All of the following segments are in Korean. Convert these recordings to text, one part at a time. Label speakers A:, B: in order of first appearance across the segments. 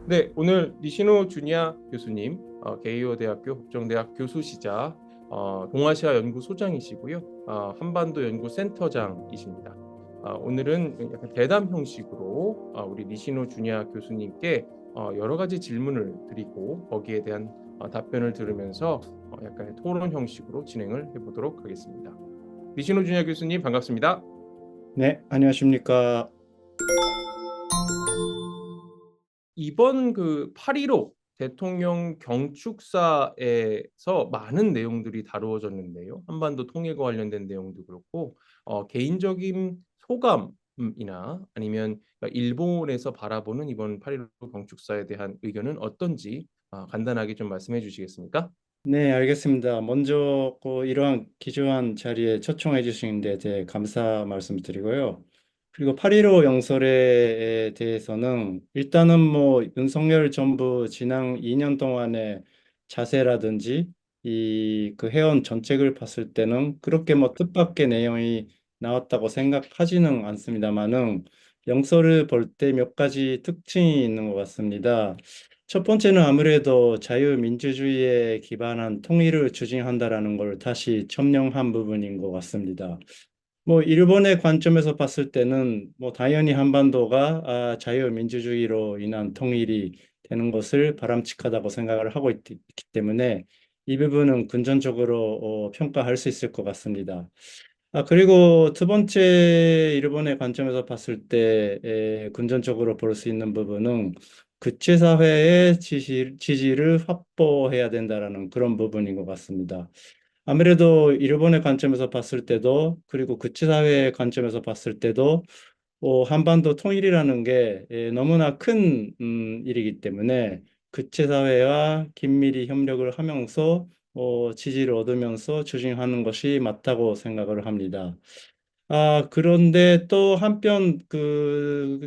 A: 네, 오늘 니시노 주니아 교수님, 게이오 대학교 국정대학 교수시자 동아시아 연구 소장이시고요. 한반도 연구 센터장이십니다. 오늘은 약간 대담 형식으로 우리 니시노 주니아 교수님께 여러 가지 질문을 드리고 거기에 대한 답변을 들으면서 약간의 토론 형식으로 진행을 해보도록 하겠습니다. 니시노 주니아 교수님 반갑습니다.
B: 네, 안녕하십니까.
A: 이번 그 8.15 대통령 경축사에서 많은 내용들이 다루어졌는데요. 한반도 통일과 관련된 내용도 그렇고 개인적인 소감이나 아니면 일본에서 바라보는 이번 8.15 경축사에 대한 의견은 어떤지 간단하게 좀 말씀해 주시겠습니까?
B: 네, 알겠습니다. 먼저 이러한 귀중한 자리에 초청해 주신 데 대해 감사 말씀드리고요. 그리고 8.15 영설에 대해서는 일단은 윤석열 정부 지난 2년 동안의 자세라든지 이 그 해온 정책을 봤을 때는 그렇게 뜻밖의 내용이 나왔다고 생각하지는 않습니다만은 영설을 볼 때 몇 가지 특징이 있는 것 같습니다. 첫 번째는 아무래도 자유민주주의에 기반한 통일을 추진한다라는 걸 다시 첨령한 부분인 것 같습니다. 일본의 관점에서 봤을 때는 당연히 한반도가 자유민주주의로 인한 통일이 되는 것을 바람직하다고 생각을 하고 있기 때문에 이 부분은 긍정적으로 평가할 수 있을 것 같습니다. 그리고 두 번째 일본의 관점에서 봤을 때 금전적으로 볼 수 있는 부분은 국제사회의 지지를 확보해야 된다라는 그런 부분인 것 같습니다. 아무래도 일본의 관점에서 봤을 때도 그리고 국제사회의 관점에서 봤을 때도 한반도 통일이라는 게 너무나 큰 일이기 때문에 국제사회와 긴밀히 협력을 하면서 지지를 얻으면서 추진하는 것이 맞다고 생각을 합니다. 그런데 또 한편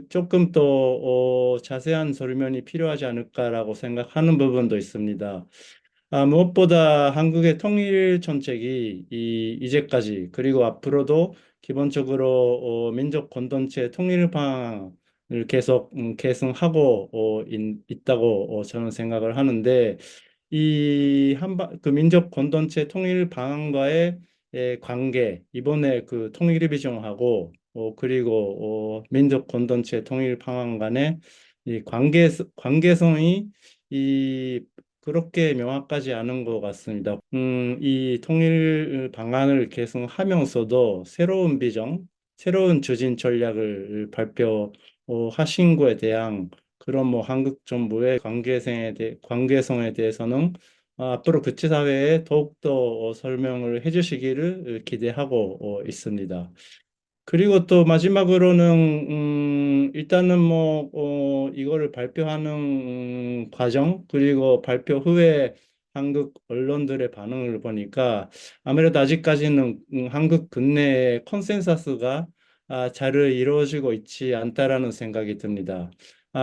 B: 조금 더 자세한 설명이 필요하지 않을까라고 생각하는 부분도 있습니다. 무엇보다 한국의 통일 정책이 이제까지 그리고 앞으로도 기본적으로 민족 공동체 통일 방안을 계속 계승하고 있다고 저는 생각을 하는데 그 민족 공동체 통일 방안과의 관계, 이번에 그 통일 비정하고 그리고 민족 공동체 통일 방안 간의 이 관계성이 이 그렇게 명확하지 않은 것 같습니다. 이 통일 방안을 계승하면서도 새로운 비전, 새로운 추진 전략을 발표하신 거에 대한 그런 한국 정부의 관계성에 대해서는 앞으로 국제사회에 더욱더 설명을 해주시기를 기대하고 있습니다. 그리고 또 마지막으로는 일단은 이거를 발표하는 과정 그리고 발표 후에 한국 언론들의 반응을 보니까 아무래도 아직까지는 한국 국내의 컨센서스가 잘 이루어지고 있지 않다라는 생각이 듭니다.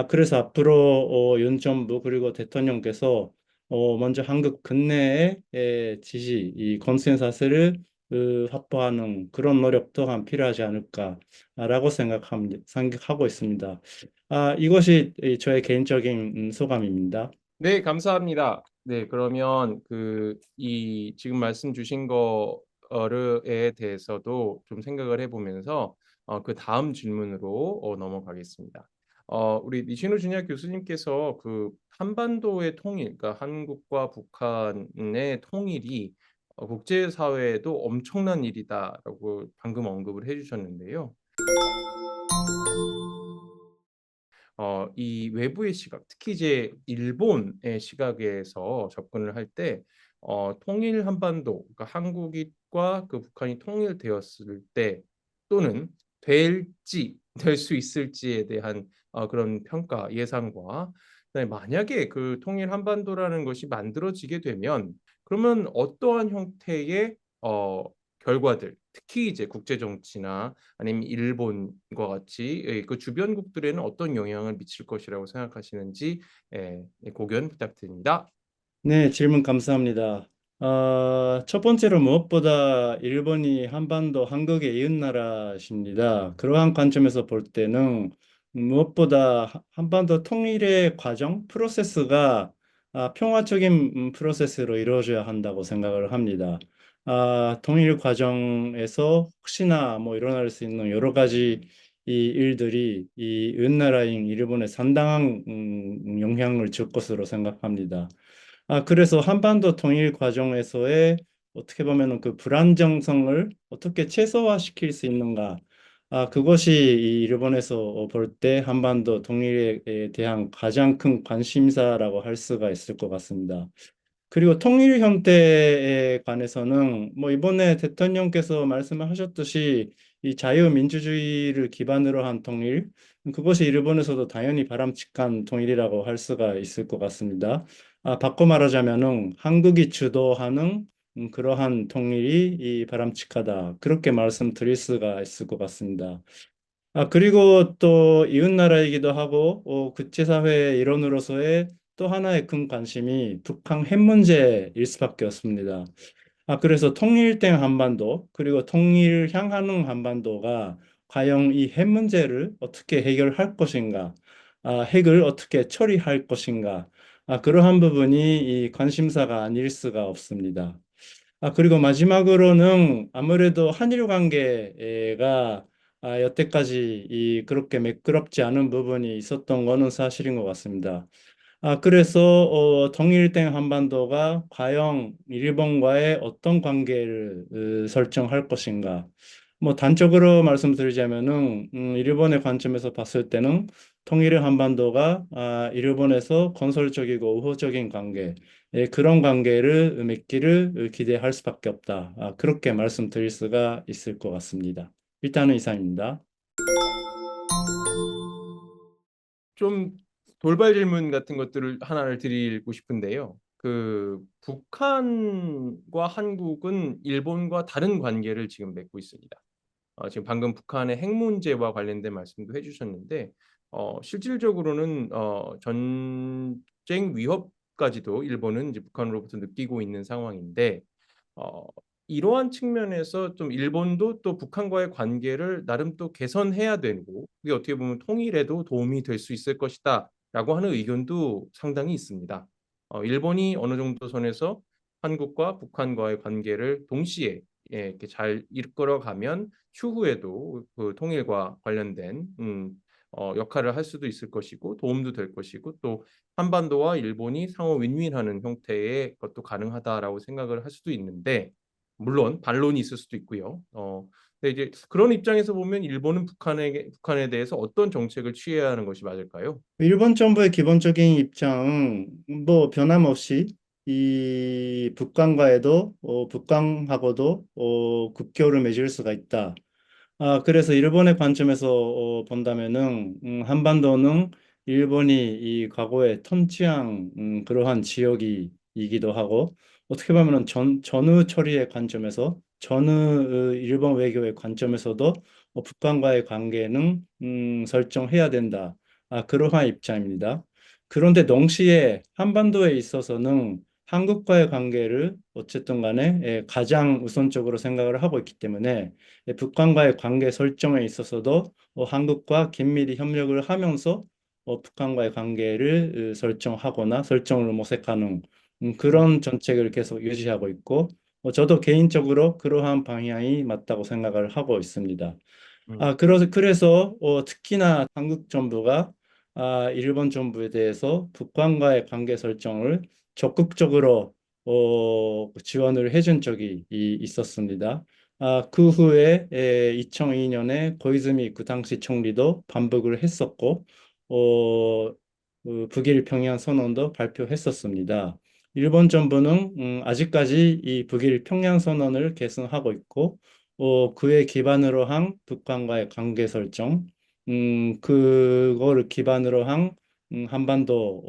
B: 그래서 앞으로 윤 정부 그리고 대통령께서 먼저 한국 국내의 지지, 이 컨센서스를 확보하는 그런 노력 또한 필요하지 않을까라고 생각하고 있습니다. 이것이 저의 개인적인 소감입니다.
A: 네, 감사합니다. 네, 그러면 이 지금 말씀 주신 거에 대해서도 좀 생각을 해보면서 그 다음 질문으로 넘어가겠습니다. 우리 니시노 주니아 교수님께서 그 한반도의 통일, 그러니까 한국과 북한의 통일이 국제사회에도 엄청난 일이다라고 방금 언급을 해주셨는데요. 이 외부의 시각, 특히 이제 일본의 시각에서 접근을 할 때, 통일 한반도, 그러니까 한국과 그 북한이 통일되었을 때 또는 될지 될 수 있을지에 대한 그런 평가, 예상과 그다음에 만약에 그 통일 한반도라는 것이 만들어지게 되면 그러면 어떠한 형태의 결과들, 특히 이제 국제 정치나 아니면 일본과 같이 그 주변국들에는 어떤 영향을 미칠 것이라고 생각하시는지 고견 부탁드립니다.
B: 네, 질문 감사합니다. 첫 번째로 무엇보다 일본이 한반도 한국의 이웃나라십니다. 그러한 관점에서 볼 때는 무엇보다 한반도 통일의 과정, 프로세스가 평화적인 프로세스로 이루어져야 한다고 생각을 합니다. 통일 과정에서 혹시나 뭐 일어날 수 있는 여러 가지 이 일들이 이 은나라인 일본에 상당한 영향을 줄 것으로 생각합니다. 그래서 한반도 통일 과정에서의 어떻게 보면은 그 불안정성을 어떻게 최소화시킬 수 있는가? 그것이 이 일본에서 볼 때 한반도 통일에 대한 가장 큰 관심사라고 할 수가 있을 것 같습니다. 그리고 통일 형태에 관해서는 뭐 이번에 대통령께서 말씀을 하셨듯이 이 자유민주주의를 기반으로 한 통일, 그것이 일본에서도 당연히 바람직한 통일이라고 할 수가 있을 것 같습니다. 바꿔 말하자면은 한국이 주도하는 그러한 통일이 이 바람직하다. 그렇게 말씀드릴 수가 있을 것 같습니다. 그리고 또 이웃나라이기도 하고 국제사회의 일원으로서의 또 하나의 큰 관심이 북한 핵 문제일 수밖에 없습니다. 그래서 통일된 한반도 그리고 통일 향하는 한반도가 과연 이 핵 문제를 어떻게 해결할 것인가, 핵을 어떻게 처리할 것인가, 그러한 부분이 이 관심사가 아닐 수가 없습니다. 그리고 마지막으로는 아무래도 한일 관계가 여태까지 그렇게 매끄럽지 않은 부분이 있었던 거는 사실인 것 같습니다. 그래서 통일된 한반도가 과연 일본과의 어떤 관계를 설정할 것인가. 뭐 단적으로 말씀드리자면은 일본의 관점에서 봤을 때는 통일의 한반도가 일본에서 건설적이고 우호적인 관계, 그런 관계를 맺기를 기대할 수밖에 없다. 그렇게 말씀드릴 수가 있을 것 같습니다. 일단은 이상입니다.
A: 좀 돌발 질문 같은 것들을 하나를 드리고 싶은데요. 그 북한과 한국은 일본과 다른 관계를 지금 맺고 있습니다. 지금 방금 북한의 핵 문제와 관련된 말씀도 해주셨는데 실질적으로는 전쟁 위협까지도 일본은 이제 북한으로부터 느끼고 있는 상황인데 어, 이러한 측면에서 좀 일본도 또 북한과의 관계를 나름 또 개선해야 되고 그게 어떻게 보면 통일에도 도움이 될 수 있을 것이다라고 하는 의견도 상당히 있습니다. 일본이 어느 정도 선에서 한국과 북한과의 관계를 동시에 이렇게 잘 이끌어가면 추후에도 그 통일과 관련된 역할을 할 수도 있을 것이고 도움도 될 것이고 또 한반도와 일본이 상호 윈윈하는 형태의 것도 가능하다라고 생각을 할 수도 있는데 물론 반론이 있을 수도 있고요. 근데 이제 그런 입장에서 보면 일본은 북한에 대해서 어떤 정책을 취해야 하는 것이 맞을까요?
B: 일본 정부의 기본적인 입장은 뭐 변함없이 이 북한하고도 국교를 맺을 수가 있다. 그래서 일본의 관점에서 본다면은 한반도는 일본이 이 과거에 통치한 그러한 지역이기도 하고 어떻게 보면은 전후 처리의 관점에서 일본 외교의 관점에서도 북한과의 관계는 설정해야 된다. 그러한 입장입니다. 그런데 동시에 한반도에 있어서는 한국과의 관계를 어쨌든 간에 가장 우선적으로 생각을 하고 있기 때문에 북한과의 관계 설정에 있어서도 한국과 긴밀히 협력을 하면서 북한과의 관계를 설정하거나 설정을 모색하는 그런 정책을 계속 유지하고 있고 저도 개인적으로 그러한 방향이 맞다고 생각을 하고 있습니다.
A: 음,
B: 그래서 특히나 한국 정부가 일본 정부에 대해서 북한과의 관계 설정을 적극적으로 지원을 해준 적이 있었습니다. 그 후에 2002년에 고이즈미 그 당시 총리도 반복을 했었고, 그 북일 평양 선언도 발표했었습니다. 일본 정부는 아직까지 이 북일 평양 선언을 계승하고 있고, 그에 기반으로 한 북한과의 관계 설정, 그거를 기반으로 한 한반도,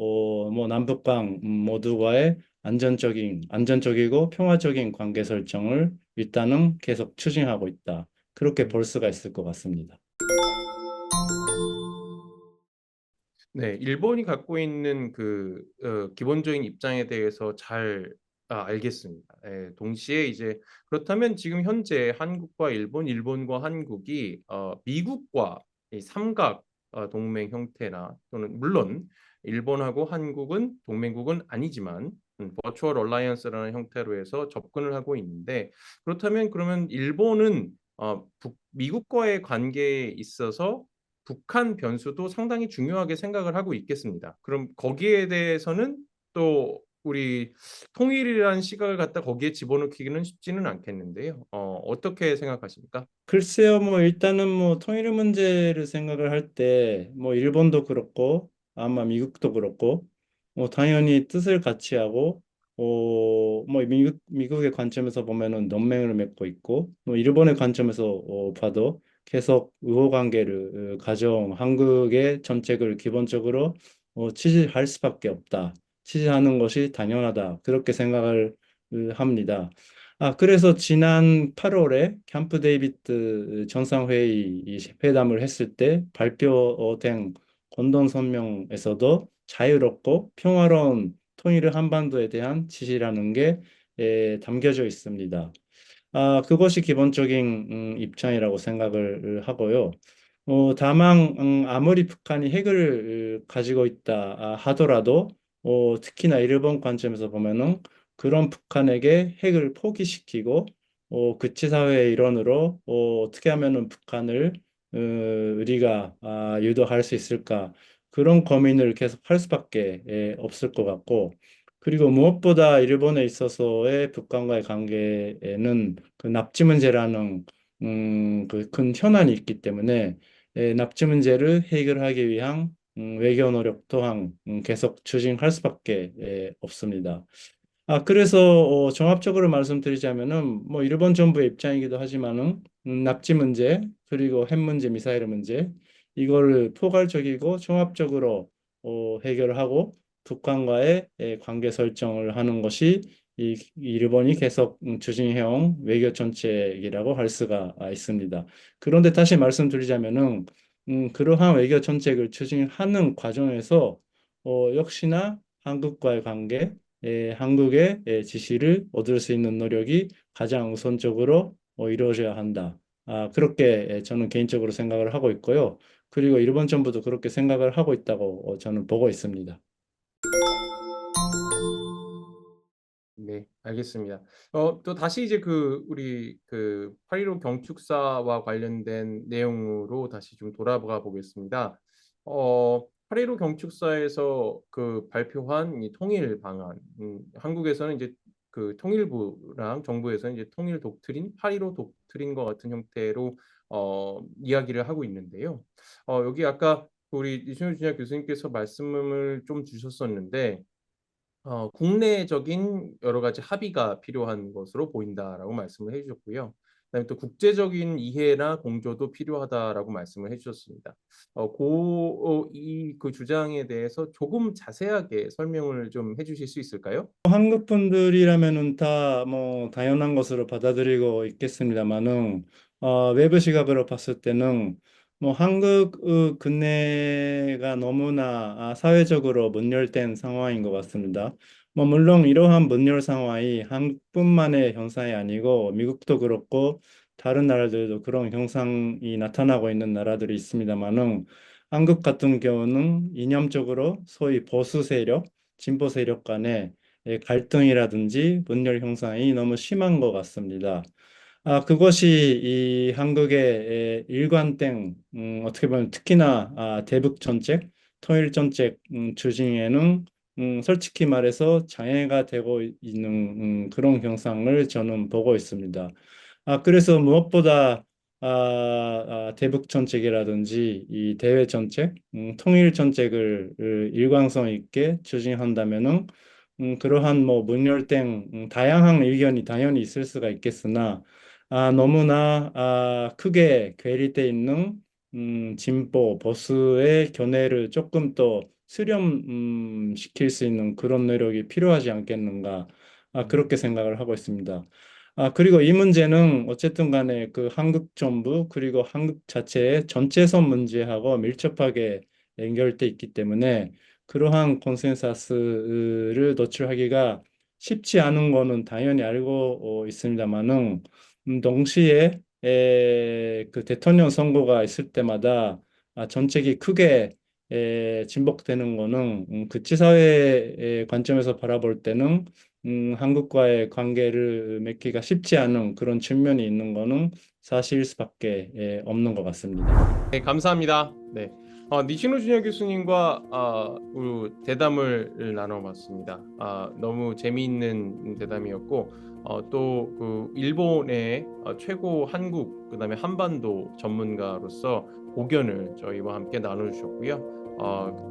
B: 뭐 남북방 모두와의 안전적이고 평화적인 관계 설정을 일단은 계속 추진하고 있다. 그렇게
A: 음.
B: 볼 수가 있을 것 같습니다.
A: 네, 일본이 갖고 있는 그 기본적인 입장에 대해서 잘 알겠습니다. 동시에 이제 그렇다면 지금 현재 한국과 일본, 일본과 한국이 미국과 이 삼각 동맹 형태나 또는 물론 일본하고 한국은 동맹국은 아니지만 버추얼 얼라이언스라는 형태로 해서 접근을 하고 있는데 그렇다면 그러면 일본은 미국과의 관계에 있어서 북한 변수도 상당히 중요하게 생각을 하고 있겠습니다. 그럼 거기에 대해서는 또 우리 통일이라는 시각을 갖다 거기에 집어넣기는 쉽지는 않겠는데요. 어떻게 생각하십니까?
B: 글쎄요, 뭐 일단은 뭐 통일 문제를 생각을 할 때 뭐 일본도 그렇고 아마 미국도 그렇고 뭐 당연히 뜻을 같이 하고 뭐 미국의 관점에서 보면은 동맹을 맺고 있고 뭐 일본의 관점에서 봐도 계속 우호 관계를 가져온 한국의 정책을 기본적으로 지지할 수밖에 없다. 지지하는 것이 당연하다. 그렇게 생각을 합니다. 그래서 지난 8월에 캠프 데이비드 정상회의 이 회담을 했을 때 발표된 공동성명에서도 자유롭고 평화로운 통일의 한반도에 대한 지시라는 게 담겨져 있습니다. 그것이 기본적인 입장이라고 생각을 하고요. 다만 아무리 북한이 핵을 가지고 있다 하더라도 특히나 일본 관점에서 보면은 그런 북한에게 핵을 포기시키고 국제사회의 일원으로 어떻게 하면은 북한을 우리가 유도할 수 있을까 그런 고민을 계속 할 수밖에 없을 것 같고 그리고 무엇보다 일본에 있어서의 북한과의 관계에는 그 납치 문제라는 그 큰 현안이 있기 때문에 납치 문제를 해결하기 위한 외교 노력 또한 계속 추진할 수밖에 없습니다. 그래서 종합적으로 말씀드리자면은 뭐 일본 정부의 입장이기도 하지만은 납치 문제 그리고 핵 문제, 미사일 문제 이걸 포괄적이고 종합적으로 해결하고 북한과의 관계 설정을 하는 것이 이 일본이 계속 추진해온 외교 정책이라고 할 수가 있습니다. 그런데 다시 말씀드리자면은 그러한 외교 정책을 추진하는 과정에서 역시나 한국과의 관계 한국의 지시를 얻을 수 있는 노력이 가장 우선적으로 이루어져야 한다. 그렇게 저는 개인적으로 생각을 하고 있고요. 그리고 일본 정부도 그렇게 생각을 하고 있다고 저는 보고 있습니다.
A: 네, 알겠습니다. 또 다시 이제 우리 8.15 경축사와 관련된 내용으로 다시 좀 돌아가 보겠습니다. 8.15 경축사에서 발표한 이 통일 방안, 한국에서는 이제 통일부랑 정부에서는 이제 통일 독트린, 8.15 독트린과 같은 형태로 이야기를 하고 있는데요. 여기 아까 우리 이순신 준야 교수님께서 말씀을 좀 주셨었는데 국내적인 여러 가지 합의가 필요한 것으로 보인다라고 말씀을 해주셨고요. 그다음에 또 국제적인 이해나 공조도 필요하다라고 말씀을 해주셨습니다. 그 주장에 대해서 조금 자세하게 설명을 좀 해주실 수 있을까요?
B: 한국 분들이라면은 다 뭐 당연한 것으로 받아들이고 있겠습니다만은 외부 시각으로 봤을 때는 뭐 한국 근내가 너무나 사회적으로 분열된 상황인 것 같습니다. 뭐 물론 이러한 분열 상황이 한국뿐만의 현상이 아니고 미국도 그렇고 다른 나라들도 그런 현상이 나타나고 있는 나라들이 있습니다만은 한국 같은 경우는 이념적으로 소위 보수 세력, 진보 세력 간에 갈등이라든지 분열 형상이 너무 심한 것 같습니다. 그것이 이 한국의 일관된 어떻게 보면 특히나 대북 정책, 통일 정책 추진에는 솔직히 말해서 장애가 되고 있는 그런 형상을 저는 보고 있습니다. 그래서 무엇보다 대북 정책이라든지 이 대외 정책, 통일 정책을 일관성 있게 추진한다면은 그러한 뭐 문열된 다양한 의견이 당연히 있을 수가 있겠으나 너무나 크게 괴리돼 있는 진보 보수의 견해를 조금 더 수렴 시킬 수 있는 그런 노력이 필요하지 않겠는가 그렇게 생각을 하고 있습니다. 그리고 이 문제는 어쨌든 간에 그 한국 정부 그리고 한국 자체의 전체선 문제하고 밀접하게 연결돼 있기 때문에 그러한 컨센서스를 도출하기가 쉽지 않은 거는 당연히 알고 있습니다만은 동시에 그 대통령 선거가 있을 때마다 정책이 크게 진복되는 거는 국제사회의 관점에서 바라볼 때는 한국과의 관계를 맺기가 쉽지 않은 그런 측면이 있는 거는 사실일 수밖에 없는 것 같습니다.
A: 네, 감사합니다. 네, 니시노 준혁 교수님과 우리 대담을 나눠봤습니다. 너무 재미있는 대담이었고 또 그 일본의 최고 한국 그다음에 한반도 전문가로서 고견을 저희와 함께 나눠주셨고요.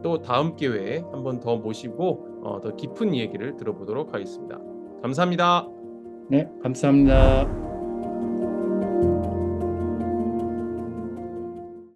A: 또 다음 기회에 한 번 더 모시고 더 깊은 얘기를 들어보도록 하겠습니다. 감사합니다.
B: 네, 감사합니다.